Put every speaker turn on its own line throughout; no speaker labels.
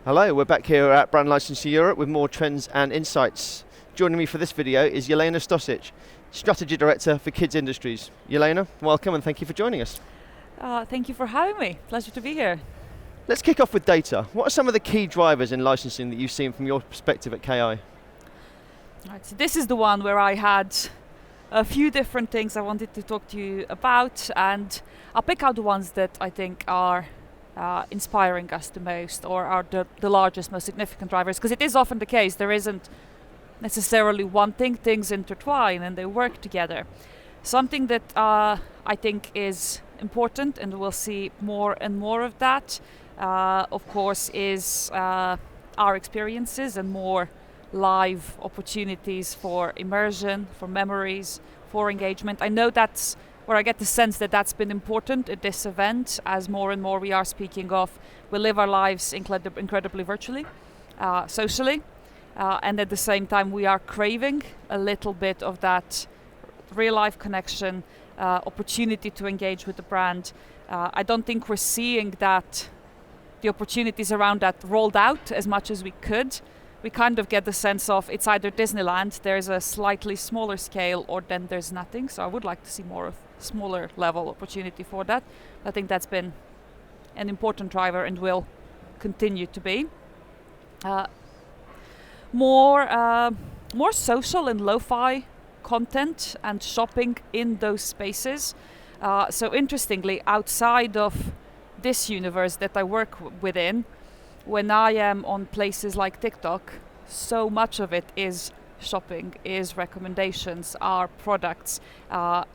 Hello, we're back here at Brand Licensing Europe with more trends and insights. Joining me for this video is Jelena Stosic, Strategy Director for Kids Industries. Jelena, welcome and thank you for joining us.
Thank you for having me. Pleasure to be here.
Let's kick off with data. What are some of the key drivers in licensing that you've seen from your perspective at KI?
Right, so this is the one where I had a few different things I wanted to talk to you about, and I'll pick out the ones that I think are inspiring us the most, or are the largest, most significant drivers, because it is often the case there isn't necessarily one thing. Things intertwine and they work together. Something that I think is important, and we'll see more and more of that, of course, is our experiences and more live opportunities for immersion, for memories, for engagement. I know that's where I get the sense that that's been important at this event, as more and more we are speaking of we live our lives incredibly virtually, socially, and at the same time we are craving a little bit of that real life connection, opportunity to engage with the brand. I don't think we're seeing that the opportunities around that rolled out as much as we could. We kind of get the sense of it's either Disneyland, there's a slightly smaller scale, or then there's nothing. So I would like to see more of smaller level opportunity for that. I think that's been an important driver and will continue to be. More social and lo-fi content and shopping in those spaces. So interestingly, outside of this universe that I work within, when I am on places like TikTok, so much of it is shopping, is recommendations, are products.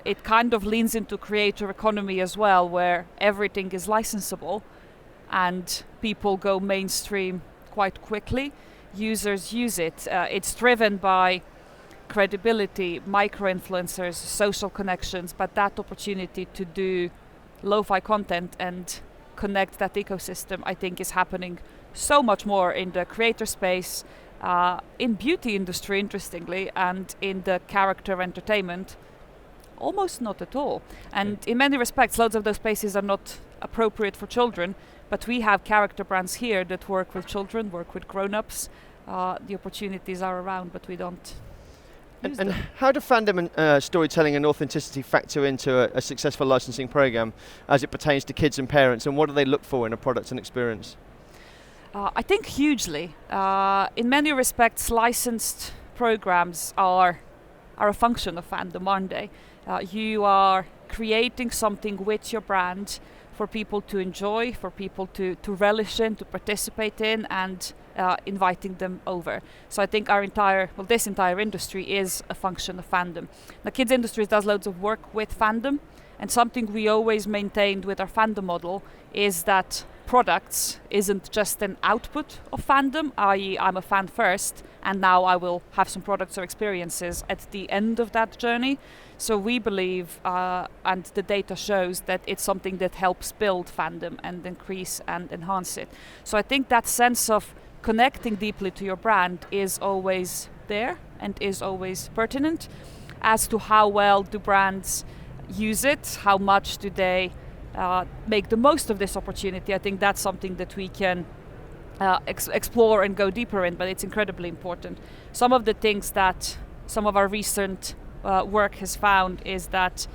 It kind of leans into creator economy as well, where everything is licensable and people go mainstream quite quickly. Users use it. It's driven by credibility, micro-influencers, social connections, but that opportunity to do lo-fi content and connect that ecosystem, I think, is happening so much more in the creator space, in beauty industry, interestingly, and in the character entertainment, almost not at all. And in many respects, loads of those spaces are not appropriate for children, but we have character brands here that work with children, work with grown-ups. The opportunities are around, but we don't use them.
And how do fandom and storytelling and authenticity factor into a successful licensing program as it pertains to kids and parents, and what do they look for in a product and experience?
I think hugely. In many respects, licensed programs are a function of fandom, aren't they? You are creating something with your brand for people to enjoy, for people to relish in, to participate in, and inviting them over. So I think this entire industry is a function of fandom. The Kids Industries does loads of work with fandom, and something we always maintained with our fandom model is that products isn't just an output of fandom, i.e. I'm a fan first, and now I will have some products or experiences at the end of that journey. So we believe, and the data shows, that it's something that helps build fandom and increase and enhance it. So I think that sense of connecting deeply to your brand is always there and is always pertinent. As to how well do brands use it, how much do they make the most of this opportunity, I think that's something that we can explore and go deeper in, but it's incredibly important. Some of the things that some of our recent work has found is that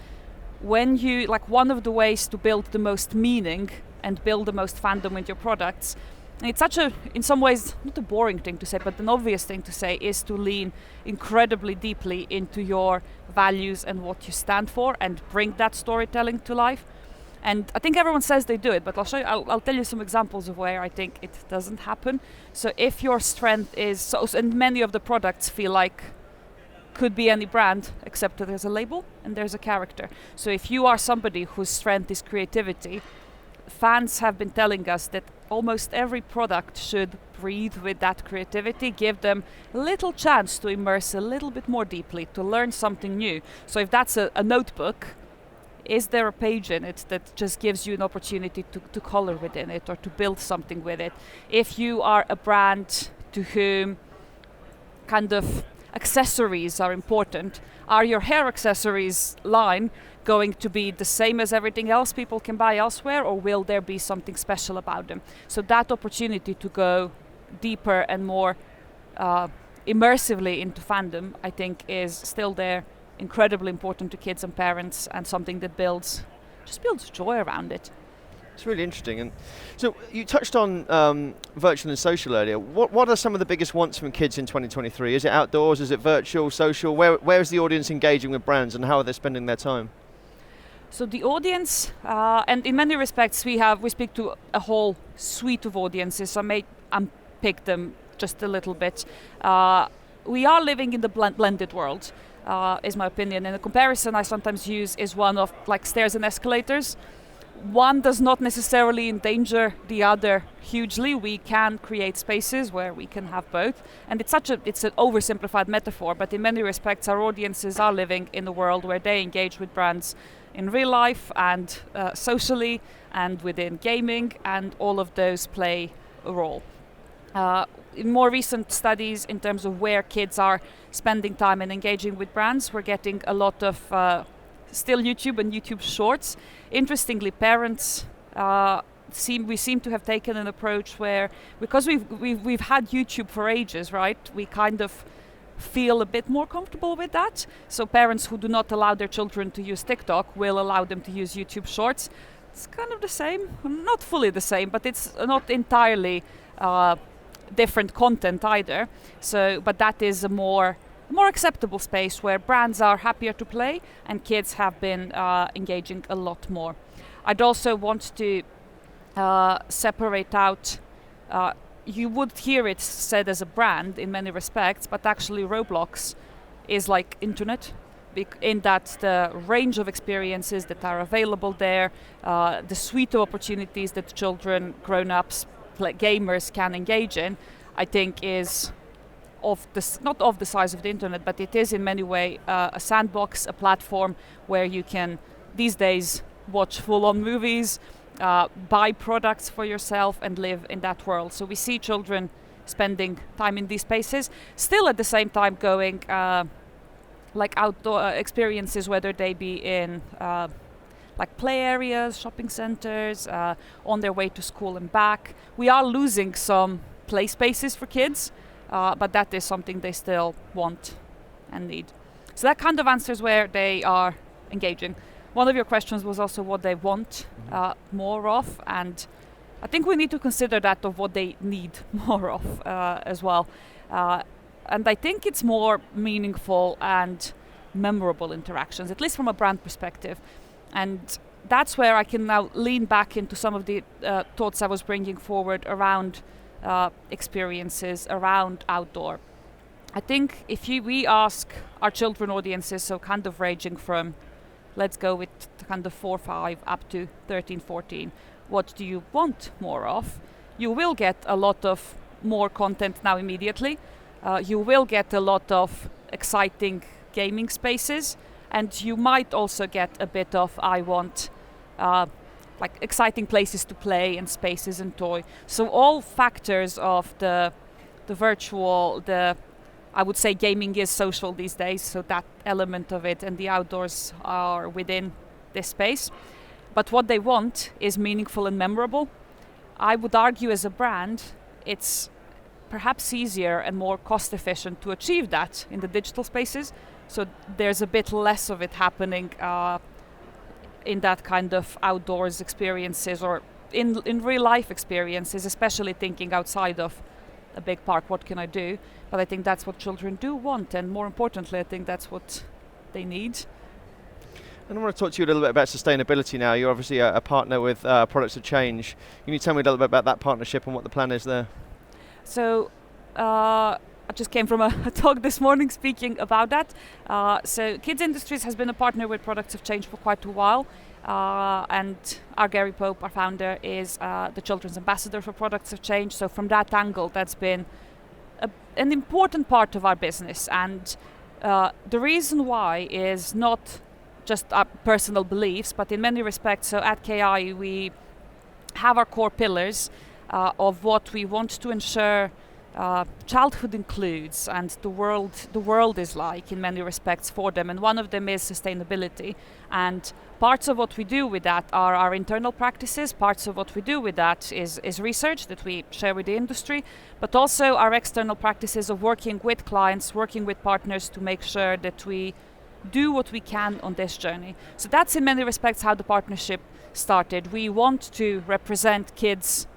when you, one of the ways to build the most meaning and build the most fandom with your products, and it's such in some ways, not a boring thing to say, but an obvious thing to say, is to lean incredibly deeply into your values and what you stand for and bring that storytelling to life. And I think everyone says they do it, but I'll tell you some examples of where I think it doesn't happen. So if your strength is, and many of the products feel like could be any brand, except that there's a label and there's a character. So if you are somebody whose strength is creativity, fans have been telling us that almost every product should breathe with that creativity, give them a little chance to immerse a little bit more deeply, to learn something new. So if that's a notebook, is there a page in it that just gives you an opportunity to color within it or to build something with it? If you are a brand to whom kind of accessories are important, are your hair accessories line going to be the same as everything else people can buy elsewhere, or will there be something special about them? So that opportunity to go deeper and more immersively into fandom, I think is still there, incredibly important to kids and parents, and something that builds joy around it.
It's really interesting. And so you touched on virtual and social earlier. What are some of the biggest wants from kids in 2023? Is it outdoors? Is it virtual, social? Where is the audience engaging with brands, and how are they spending their time?
So the audience, and in many respects we speak to a whole suite of audiences, so I may unpick them just a little bit. We are living in the blended world, is my opinion, and the comparison I sometimes use is one of like stairs and escalators. One does not necessarily endanger the other hugely. We can create spaces where we can have both, and it's an oversimplified metaphor, but in many respects our audiences are living in a world where they engage with brands in real life and socially and within gaming, and all of those play a role. In more recent studies in terms of where kids are spending time and engaging with brands, we're getting a lot of still YouTube and YouTube Shorts. Interestingly, parents seem to have taken an approach where, because we've had YouTube for ages, right? We kind of feel a bit more comfortable with that. So parents who do not allow their children to use TikTok will allow them to use YouTube Shorts. It's kind of the same, not fully the same, but it's not entirely different content either. So, but that is a more acceptable space where brands are happier to play and kids have been engaging a lot more. I'd also want to separate out, you would hear it said as a brand in many respects, but actually Roblox is like internet, in that the range of experiences that are available there, the suite of opportunities that children, grown-ups, gamers can engage in, I think is not of the size of the internet, but it is in many ways a sandbox, a platform where you can these days watch full-on movies, buy products for yourself and live in that world. So we see children spending time in these spaces, still at the same time going like outdoor experiences, whether they be in like play areas, shopping centers, on their way to school and back. We are losing some play spaces for kids, but that is something they still want and need. So that kind of answers where they are engaging. One of your questions was also what they want more of, and I think we need to consider that of what they need more of as well. And I think it's more meaningful and memorable interactions, at least from a brand perspective. And that's where I can now lean back into some of the thoughts I was bringing forward around experiences, around outdoor. I think if we ask our children audiences, so kind of ranging from, let's go with kind of 4, 5 up to 13, 14, what do you want more of? You will get a lot of more content now immediately. You will get a lot of exciting gaming spaces, and you might also get a bit of I want like exciting places to play and spaces and toy. So all factors of the virtual, I would say gaming is social these days, so that element of it and the outdoors are within this space. But what they want is meaningful and memorable. I would argue as a brand, it's perhaps easier and more cost efficient to achieve that in the digital spaces. So there's a bit less of it happening in that kind of outdoors experiences or in real life experiences, especially thinking outside of a big park, what can I do? But I think that's what children do want, and more importantly, I think that's what they need.
And I want to talk to you a little bit about sustainability now. You're obviously a partner with Products of Change. Can you tell me a little bit about that partnership and what the plan is there?
So I just came from a talk this morning speaking about that. So Kids Industries has been a partner with Products of Change for quite a while. And our Gary Pope, our founder, is the Children's Ambassador for Products of Change. So from that angle, that's been an important part of our business. And the reason why is not just our personal beliefs, but in many respects. So at KI, we have our core pillars of what we want to ensure childhood includes and the world is like in many respects for them, and one of them is sustainability. And parts of what we do with that are our internal practices, parts of what we do with that is research that we share with the industry, but also our external practices of working with clients, working with partners to make sure that we do what we can on this journey. So that's in many respects how the partnership started. We want to represent kids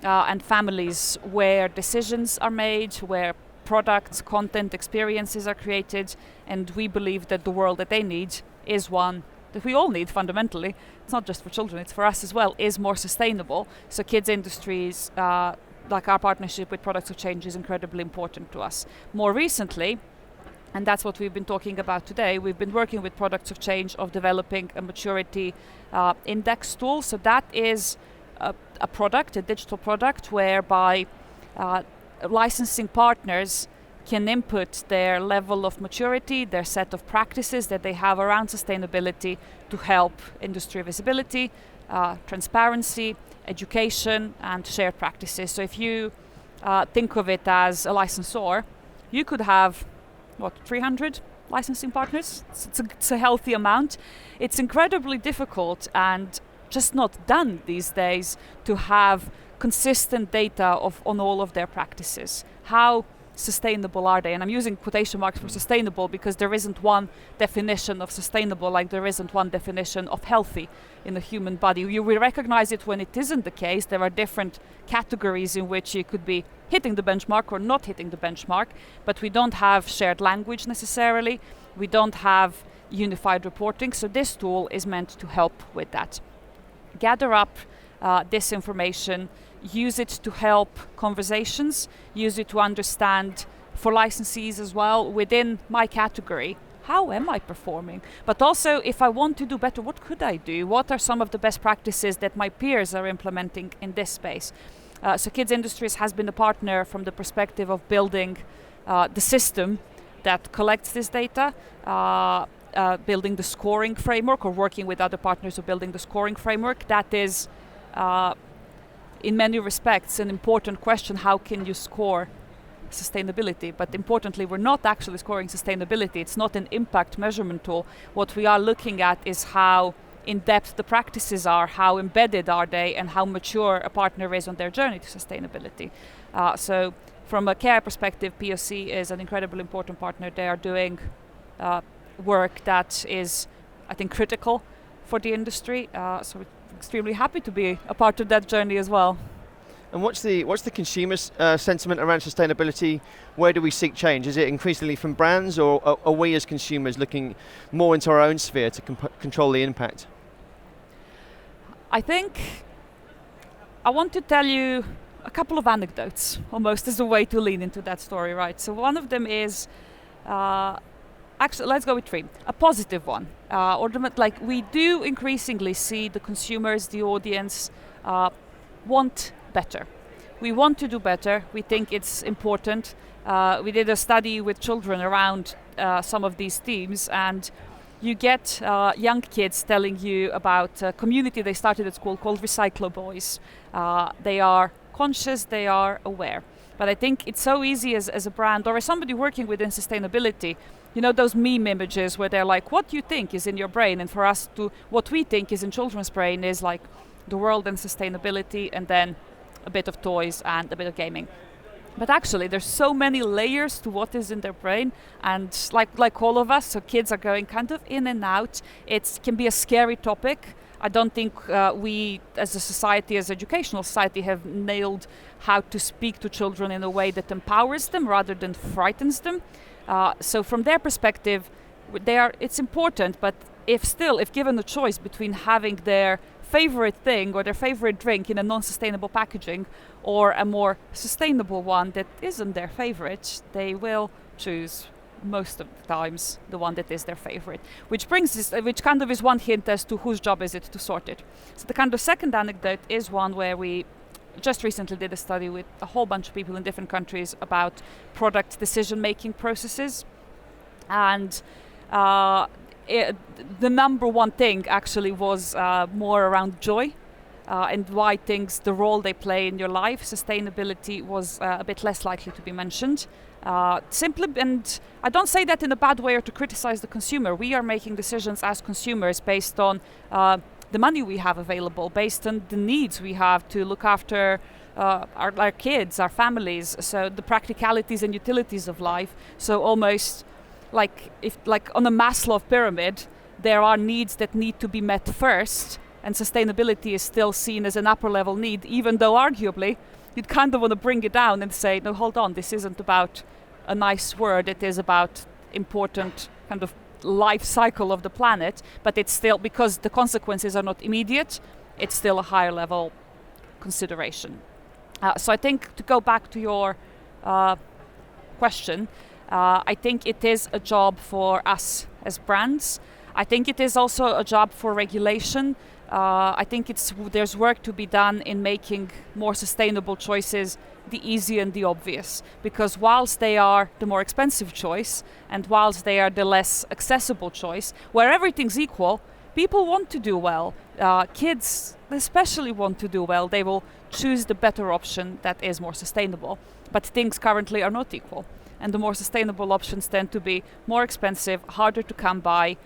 and families where decisions are made, where products, content, experiences are created, and we believe that the world that they need is one that we all need fundamentally. It's not just for children, it's for us as well, is more sustainable. So kids industries, like our partnership with Products of Change, is incredibly important to us. More recently, and that's what we've been talking about today, we've been working with Products of Change of developing a maturity index tool. So that is a product, a digital product, whereby licensing partners can input their level of maturity, their set of practices that they have around sustainability to help industry visibility, transparency, education, and shared practices. So if you think of it as a licensor, you could have 300 licensing partners. It's a healthy amount. It's incredibly difficult and just not done these days to have consistent data on all of their practices. How sustainable are they? And I'm using quotation marks for sustainable because there isn't one definition of sustainable like there isn't one definition of healthy in the human body. You will recognize it when it isn't the case. There are different categories in which you could be hitting the benchmark or not hitting the benchmark, but we don't have shared language necessarily. We don't have unified reporting, so this tool is meant to help with that. Gather up this information, use it to help conversations, use it to understand for licensees as well within my category, how am I performing? But also, if I want to do better, what could I do? What are some of the best practices that my peers are implementing in this space? So Kids Industries has been a partner from the perspective of building the system that collects this data, building the scoring framework, or working with other partners of building the scoring framework. That is, in many respects, an important question. How can you score sustainability? But importantly, we're not actually scoring sustainability. It's not an impact measurement tool. What we are looking at is how in-depth the practices are, how embedded are they, and how mature a partner is on their journey to sustainability. So from a care perspective, POC is an incredibly important partner. They are doing work that is, I think, critical for the industry. So we're extremely happy to be a part of that journey as well.
And what's the consumer sentiment around sustainability? Where do we seek change? Is it increasingly from brands, or are we as consumers looking more into our own sphere to control the impact?
I think I want to tell you a couple of anecdotes, almost as a way to lean into that story, right? So one of them is, actually, let's go with three. A positive one. Like, we do increasingly see the consumers, the audience, want better. We want to do better. We think it's important. We did a study with children around some of these themes, and you get young kids telling you about a community they started at school called Recyclo Boys. They are conscious, they are aware. But I think it's so easy as a brand or as somebody working within sustainability, you know, those meme images where they're like, what you think is in your brain, and for us to, what we think is in children's brain is like the world and sustainability, and then a bit of toys and a bit of gaming. But actually, there's so many layers to what is in their brain, and like all of us, so kids are going kind of in and out. It can be a scary topic. I don't think we, as a society, as educational society, have nailed how to speak to children in a way that empowers them rather than frightens them. So from their perspective, it's important, but if given a choice between having their favorite thing or their favorite drink in a non-sustainable packaging or a more sustainable one that isn't their favorite, they will choose most of the times the one that is their favorite, which kind of is one hint as to whose job is it to sort it. So the kind of second anecdote is one where we just recently did a study with a whole bunch of people in different countries about product decision-making processes, and the number one thing actually was more around joy. and why things, the role they play in your life, sustainability was a bit less likely to be mentioned. Simply, and I don't say that in a bad way or to criticize the consumer. We are making decisions as consumers based on the money we have available, based on the needs we have to look after our kids, our families, so the practicalities and utilities of life. So almost like on a Maslow pyramid, there are needs that need to be met first, and sustainability is still seen as an upper level need, even though arguably you'd kind of want to bring it down and say, no, hold on, this isn't about a nice word, it is about important kind of life cycle of the planet, but it's still, because the consequences are not immediate, it's still a higher level consideration. So I think, to go back to your question, I think it is a job for us as brands. I think it is also a job for regulation. I think there's work to be done in making more sustainable choices the easy and the obvious, because whilst they are the more expensive choice and whilst they are the less accessible choice, where everything's equal, people want to do well. Kids especially want to do well. They will choose the better option that is more sustainable. But things currently are not equal, and the more sustainable options tend to be more expensive, harder to come by.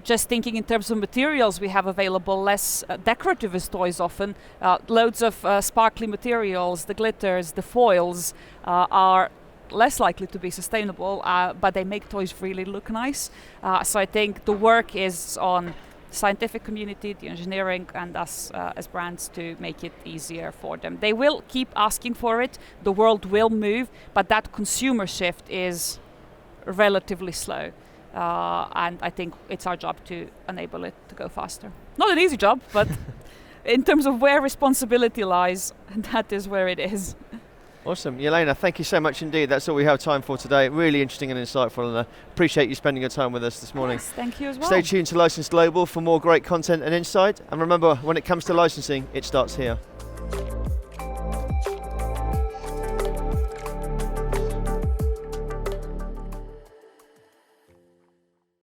Just thinking in terms of materials we have available, less decorative as toys often. Loads of sparkly materials, the glitters, the foils are less likely to be sustainable, but they make toys really look nice. So I think the work is on the scientific community, the engineering, and us as brands to make it easier for them. They will keep asking for it, the world will move, but that consumer shift is relatively slow. And I think it's our job to enable it to go faster. Not an easy job, but in terms of where responsibility lies, that is where it is.
Awesome. Yelena, thank you so much indeed. That's all we have time for today. Really interesting and insightful, and I appreciate you spending your time with us this morning.
Yes, thank you as well.
Stay tuned to License Global for more great content and insight. And remember, when it comes to licensing, it starts here.